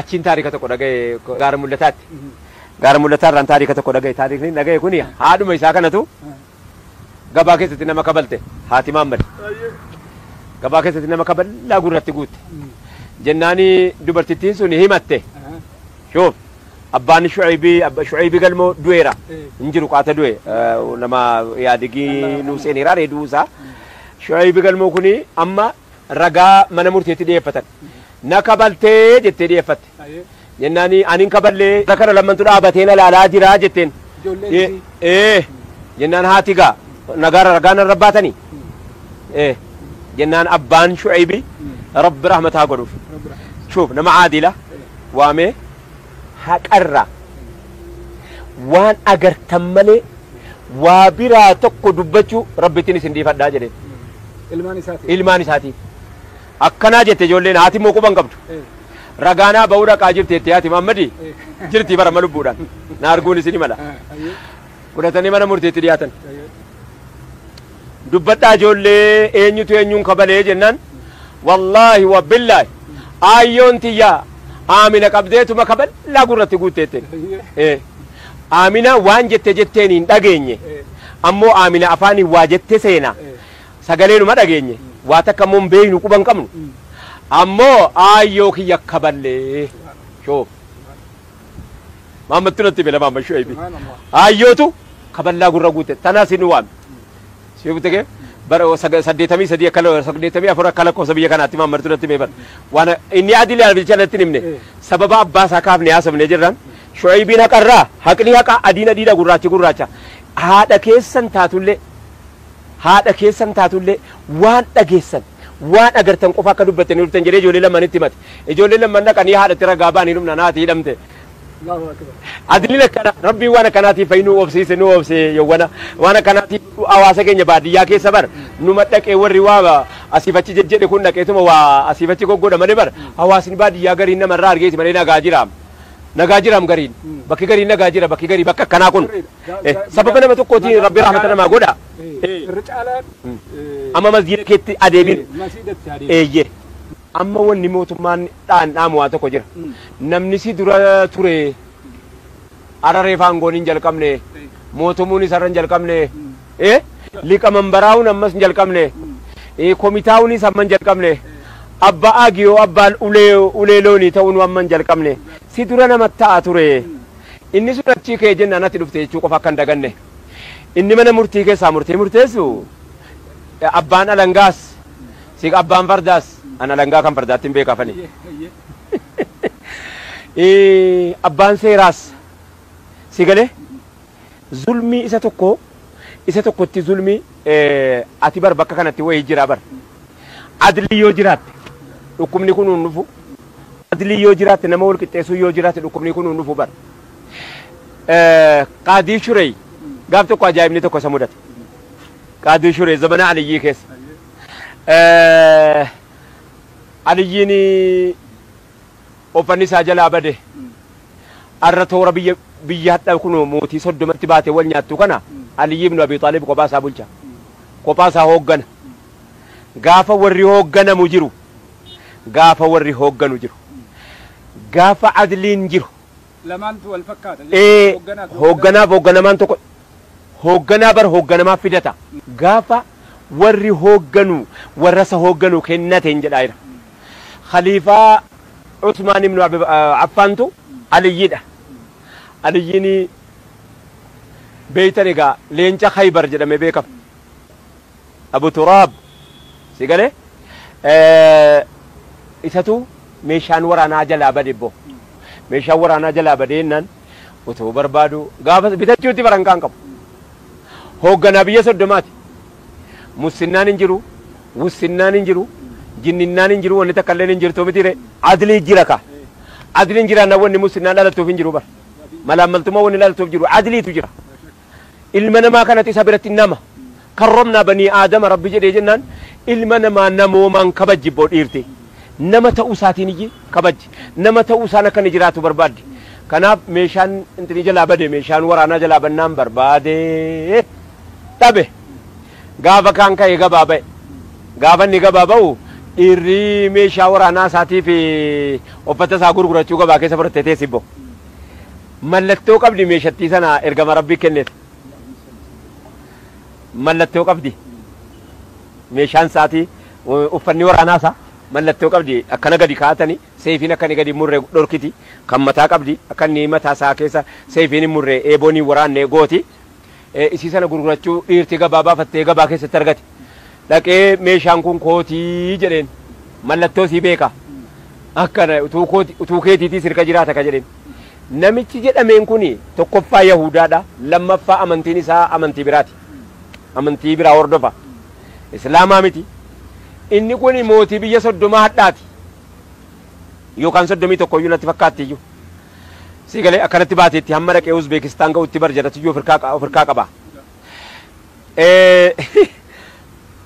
أشين تاريخ تقول لك غار مولتات غار مولتات ران تاريخ تقول لك تاريخ نجى كوني هادو ما يساكن تو قباكة تتنا ما قبلته هاتي مامر قباكة تتنا ما قبل لا غورة تقول جناني دبرتين سوني همته شوف أبان شعيبي قال مو دويرة نجرو قاتا دوي لما يادقي نوسيني راري دوسا شعيبي قال مو كوني أما رجا من مرتي تدي فتن نكبلتي جتدي فت جناني أنين كبلة ذكر لما ترى أبتين لا لا جرا جتين جنان هاتيكا نجار رجانا رباتني جنان أبان شعيبي رب رحمتها قروف شوف نما عادلة وامه هكرا وان أجر تملي وابرا تقدبتشو ربتني سندي فدا جري إلماني ساتي أكنا جت جولين هاتي موكو بانقبض رجانا بورا كاجر تيتي هاتي مامدي جرتي برا ملو بورا نارجوني سيني ملا وده تاني mana murti tiriatan dubbata jolle eenyutu eenyun kabale jennan wallahi wa billahi ayon tiya amina qabdeetu makabal la gurratti guuteeten amina waan jette jetteen hin dhageenye ammoo amina afaani waa jette seena sagaleenu ma dhageenye waa takka mun beeynu quban qabnu ammoo ayyoo kiyya kaballe shoof Muhammad tunatti bela Muhammad Shuaibi ayyootu kaballaa gurra guute tanaasin waam siibutege bara saddeetamii sadii akkala saddeetamii afur akkala qosa biyya kanaatti Muhammad tunatti meeban waan inni adili albilchanatti nimne sababa abbaasaa kaafne haasofne jirran Shuaibiin haqarraa haqni haqa adiin adiidha gurraacha haadha keessan taatullee waan dhageessan waan agartan qofa akka dubbattanii dhuftan jedhee ijoollee lamanitti himate ijoollee laman dhaqanii haadhatti ragaa baanii dhumna naati hidhamte adilina kana rabbii waan akkanaatiif fayyinuu obsiise nu obse yawwana waan akkanaatiif hawaasa keenya baadiyyaa keessa bar numa dhaqee warri waa asiifachi jejjedhe kun dhaqeetuma waa asiifachi goggoodha malee bar hawaasni baadiyyaa gariin namarraa argeeti malee nagaa jiraam gariin bakki gariin nagaa jira bakki garii bakka akkanaa kun sababa nama tokkootiin rabbi rahmata namaa godha amma masjiida keetti adeemin eeyye amma wanni mootummaan dhaamu waa tokko jira namni si dura ture araree faangoon hin jalqabne mootummuun isarra hin jalqabne liqa manbaraa'uun ammas hin jalqabne komitaa'uunis amma hin jalqabne abbaa agiyoo abbaan ulee loonii ta'uun amma hin jalqabne si dura nama ta'a ture inni sun achii kee jennaan ati dhufte jechuu qofa akka hin daganne inni mana murtii keessaa murteessu abbaan alangaas si abbaan fardaas ana alangaa kan fardaatti hin beekafani abbaan seeraas si galee zulmii isa tokkotti zulmii ati bar bakka kanatti wayii jira bar adlii yoo jiraatte dhukkubni kun hin dhufu adlii yoo jiraatte nama wal qixxeessuu yoo jiraatte dhukkubni kun hin dhufu bar qaadii shurey gaaf tokko ajaa'ibni tokko isa mudate qaadii shurey zamana aliyyii keessa aliyyiin ofanni isaa jalaa bade arra toora biyya hadha kun mootii soddomatti baate wal nyaattu kana aliyyi ibnu abi xaalib kophaa isaa bulcha kophaa isaa hooggana gaafa warri hoogganamu jiru gaafa adliin jiru lamaantu wal fakkaata hoogganamaan tokko hoogganamaa fidata gaafa warri hoogganu warra isa hoogganu kennate hin jedhaa jira khaliifaa Usmaan ibnu Affaantu aliyyiidha aliyyiin beeytan egaa leenca Khaybar jedhamee beekama Abu Turaab si galee isatu meeshaan waraanaa jalaa bade boo meeshaan waraanaa jalaa badeennan otoo barbaadu gaafa bitachuutti barankaan qabu hoogganaa biyya soddomaati musinnaan hin jiru wussinnaan hin jiru jinninnaan hin jiru wanni takka illee hin jirtu miti adlii jira ka adliin jira na wanni musinnaan dhalatuuf hin jiru bar malaammaltummaa wanni dhalatuuf jiru adliitu jira ilma namaa kanatti isa biratti nama karromnaa banii aadama rabbi jedhee jennaan ilma namaa namoomaan kabajji boo dhiirte nama ta'uu isaatiin iyyi kabajji nama ta'uu isaan akka inni jiraatu barbaadde kanaaf meeshaan intini jalaa bade meeshaan waraanaa jalaa bannaan barbaade dhabe gaafa kaan ka'e gabaa ba'e gaafa inni gabaa ba'u dhiirri meeshaa waraanaa isaatii fi uffata isaa gurgurachuu gabaa keessa fudhattee teessibbo. Mallattoo qabdi meeshattii sana ergama rabbii kenneef. Mallattoo qabdi. Meeshaan isaatii uffanni waraanaa isaa mallattoo qabdi akkana gadi kaa'atanii seefiin akkani gadi murree dhorkiti kan mataa qabdi akkanni mataa isaa keessa seefiin hin murree eeboonii waraannee gooti. Isii sana gurgurachuu dhiirti gabaa baafattee gabaa keessatti argate. Dhaqee meeshaan kun kootii jedheen mallattoo sii beeka. Akkana utuu keetiitii sirka jiraata ka jedheen. Namichi jedhameen kun tokkoffaa Yahudaadha. Lammaffaa amantiin isaa amantii biraati. Amantii biraa hordofa. Islaamaa miti. Inni kun mootii biyya soddomaa hadhaati. Yookaan 31 natti fakkaatti iyyuu. Si galee akkanatti baateetti hamma dhaqee Uzbeekistaan ga'utti barjadatu iyyuu ofirkaa qaba.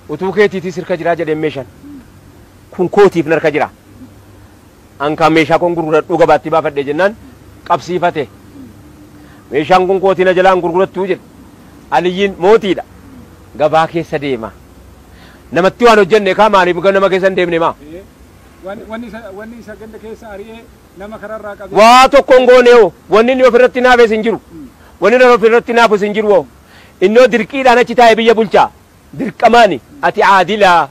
Utuu keetiitii sirka jiraa jedheen meeshaan. Kun kootiif narka jira. Ankaan meeshaa kun gurguradhuu gabaatti baafadhe jennaan qabsiifate. Meeshaan kun kootii na jalaan gurgurattuu jedhe. Aliyyiin mootiidha. Gabaa keessa deema. Namatti waan hojjenne kaa maaliif nama keessa hin deemne maa? Wanni isa ganda keessa ari'ee nama kararraa qabee. Waa tokkoon goonee wanni inni ofirratti naafes hin jiru. Wanni inni ofirratti naafes hin jiru. Innoo dirqiidhaan achi taa'ee biyya bulchaa. Dirqamaani ati aadilaa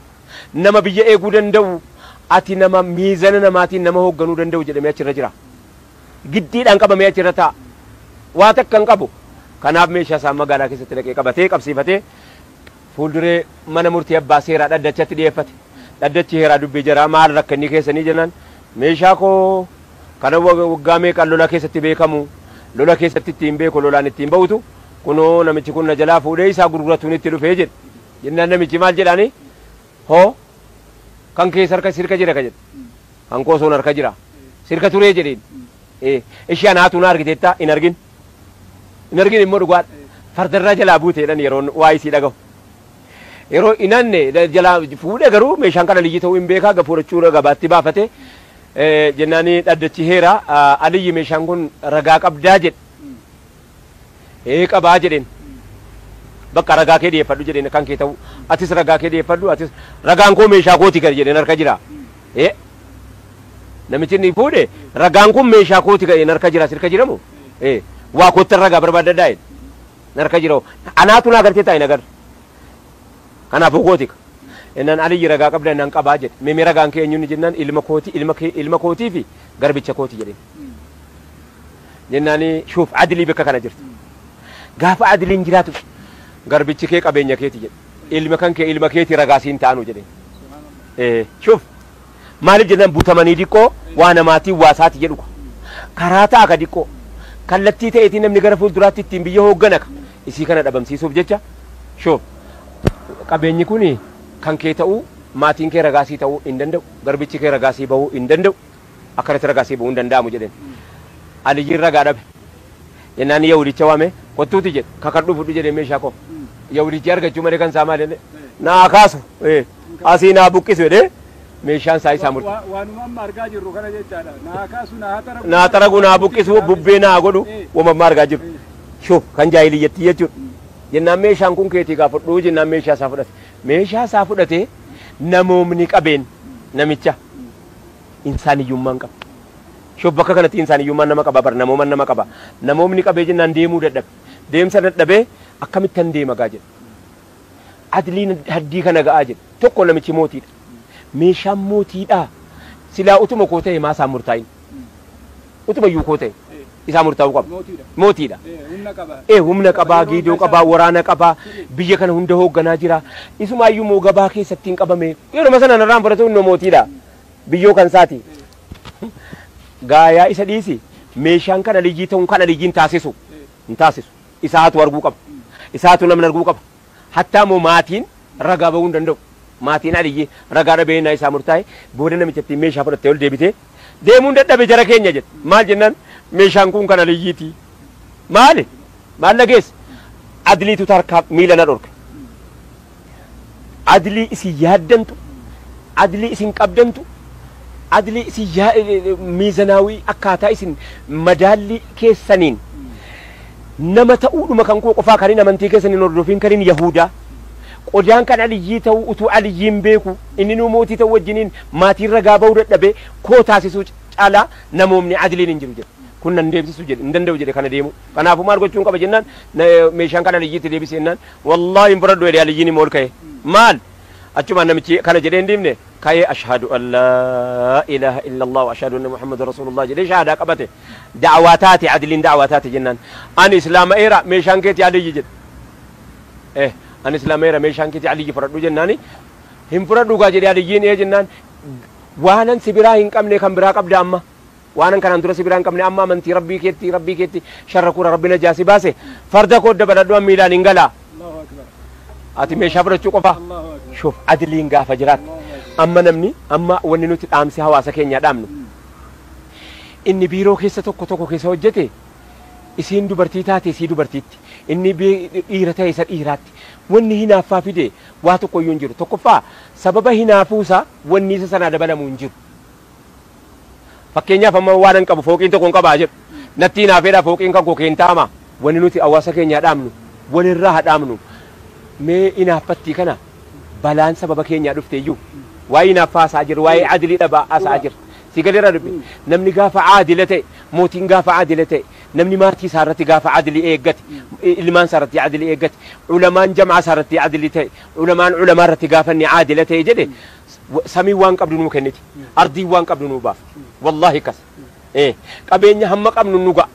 nama biyya eeguu danda'u ati nama miizana namaatiin nama hoogganuu danda'u jedhamee achirra jira. Giddiidhaan qabamee achirra taa'a. Waa takka hin qabu. Kanaaf meeshaa isaa magaalaa keessatti dhaqee qabatee qabsiifatee fuulduree mana murtii abbaa seeraa dhaddachatti dhiyeeffate. Dhaddachi heeraa dubbii jira maal rakkanni keessanii jennaan meeshaa koo kana waggaa meeqaan lola keessatti beekamu lola keessatti ittiin beeku lolaan ittiin ba'utu kunoo namichi kun na jalaa fuudhee isaa gurguratuun itti dhufee jedhe jennaan namichi maal jedhaani hoo kan keessa harka sirka jira ka jedhe kan koosoon harka jira sirka turee jedheen ishee anaatu na argiteetta hin argin immoo dhugaadha fardarraa jalaa buuteedhaan yeroon waa isii dhagahu. Yeroo inanne jalaa fuudhee garuu meeshaan kana liyyi ta'uu hin beekaa gafuurachuu gabaatti baafate jennaanii dhaddachi heeraa aliyyi meeshaan kun ragaa qabdaa jedhe. Qabaa jedheen. Bakka ragaa kee dhiyeeffadhu jedheen kan kee ta'u atis ragaa kee dhiyeeffadhu atis ragaan koo meeshaa kooti gadi jedheen harka jira. Namichi inni fuudhe ragaan kun meeshaa kooti gadi harka jira sirka jiramu. Waa kootti ragaa barbaadaddaa jedhe. Harka jira. Anaatu naa gartee taa'e nagar. Kanaafuu kootika. Innaan aliyyi ragaa qabda innaan qabaa jedhe. Mimmi ragaan kee eenyuun jennaan ilma kootii fi garbicha kooti jedheen. Jennaani shuuf adilii bakka kana jirti. Gaafa adiliin jiraatu garbichi kee qabeenya keeti jedhe. Ilma kan kee ilma keeti ragaa siin taanu jedheen. Shuuf maaliif jennaan butamanii diqqoo waa namaatiin waasaati jedhu. Karaa ta'a ka diqqoo. Kallattii ta'eetiin namni gara fuulduraatti ittiin biyya hoogganaka. Isii kana dhabamsiisuuf jecha shuuf. Qabeenyi kun kan kee ta'uu maatiin kee ragaasii ta'uu hin danda'u garbichi kee ragaasii bahuu hin danda'u akkanatti ragaasii bahuu hin danda'amu jedheen aliyyiin ragaa dhabe jennaan yahudicha waame kottuuti jedhe kakadhu fudhu jedhee meeshaa koo yahudichi argachuu malee kan isaa maal jenne naa kaasu asii naa buqqisu jedhee meeshaan isaa isaa murte. Waanuma amma argaa jirru kana jechaadha naa kaasu naa xaragu naa buqqisu bubbee naa godhu wamamma argaa jiru shuuf kan jaahiliyyatti jechuudha. Jennaan meeshaan kun keetii gaafadhu jennaan meeshaa isaa fudhate. Meeshaa isaa fudhatee namoomni qabeen namicha insaaniyyummaan qaba. Shuuf bakka kanatti insaaniyyummaan nama qaba bar namooman nama qaba. Namoomni qabee jennaan deemuu dadhabe. Deemsa dadhabee akkamittan deema gaa jedhe. Adliin haddii kana ga'aa jedhe. Tokko namichi mootiidha. Meeshaan mootiidha. Silaa utuma koo ta'e maasaan murtaa'in. Utuma iyyuu koo ta'e. Isaa murtaa'uu qaba. Mootiidha. Humna qabaa, giidoo qabaa, waraana qabaa, biyya kana hunda hoogganaa jira. Isumaayyuu moo gabaa keessatti hin qabame. Yeroo sana narraan fudhatu innoo mootiidha. Biyyoo kan saati. Gaayaa isa dhiisi. Meeshaan kana liyyii ta'uun kana liyyiin taasisu. Hin taasisu. Isaatu arguu qaba. Isaatu namni arguu qaba. Hattaa moo maatiin ragaa bahuu hin danda'u. Maatiin aliyyii ragaa dhabeenyaa isaa murtaa'e booda namichatti meeshaa fudhattee ol deebitee deemuun dadhabe jara keenya jedhe. Maal jennaan meeshaan kun kana liyyiiti. Maali? Maal dhageesse? Adliitu tarkaa miila na dhorke. Adlii isin yaaddantu, adlii isin qabdantu, adlii isin miizanaawii akkaataa isin madaalli keessaniin nama ta'uudhuma kan koo qofaa kaniin amantii keessaniin hordofiin kaniin Yahudaa qodaan kan aliyyii ta'u utuu aliyyiin beeku inni nu mootii ta'u wajjiniin maatiin ragaa ba'uu dadhabee koo taasisuu caalaa namoomni adiliin hin jiru jedhe kun nan deebisuu jedhe hin danda'u jedhe kana deemu kanaafuu maal gochuun qaba jennaan meeshaan kan aliyyiitti deebise jennaan wallaahi hin fudhadhu jedhe aliyyiin immoo ol ka'e maal achumaan namichi kana jedhee hin deemne ka'ee ashhadu an laa ilaaha illallah wa ashhadu anna muhammadan rasulullah jedhee shahaadaa qabate da'awaa taate adiliin da'awaa taate jennaan ani islaama eera meeshaan keetii aliyyi jedhe ani islaama eera meeshaan keetii aliyyi fudhadhu jennaani hin fudhadhu gaa jedhee aliyyiin jennaan waanan sibiraa hin qabne kan biraa qabda amma waanan kanaan dura sibiraa hin qabne amma amantii rabbii keetti sharra kura rabbi najaasi baase farda koo dabaladhu miilaan hin galaa ati meeshaa fudhachuu qofa shuf adiliin gaafa jiraat amma namni amma wanni nuti dhaamsi hawaasa keenyaa dhaamnu inni biiroo keessa tokko keessa hojjete isiin dubartii taate isii dubartiitti inni dhiira ta'e isa dhiiraatti wanni hinaaffaa fide waa tokko iyyuu hin jiru tokkoffaa sababa hinaafuusaa wanni isa sanaa dabalamu hin jiru fakkeenyaaf amma waan hin qabu fooqiin tokko hin qabaa jedhu natti hinaafeedhaa fooqiin kan koo keentaama wanni nuti hawaasa keenyaa dhaamnu walirraa hadhaamnu mee inaaffattii kana balaan sababa keenyaa dhufte iyyuu waa'ee inaaffaa asaa jiru waa'ee adilii dhabaa asaa jiru si galeera dubbi namni gaafa adila ta'e mootiin gaafa adila ta'e namni maatii isaa irratti gaafa adilii eeggate ilmaan isaa irratti adilii eeggate ulamaan jamaa isaa irratti adilii ta'e ulamaan ulamaa irratti gaafa inni adila ta'e jedhe samii waan qabdu nuu kenniti ardii waan qabdu nuu baaf wallahi kas qabeenya hamma qabnu nu ga'a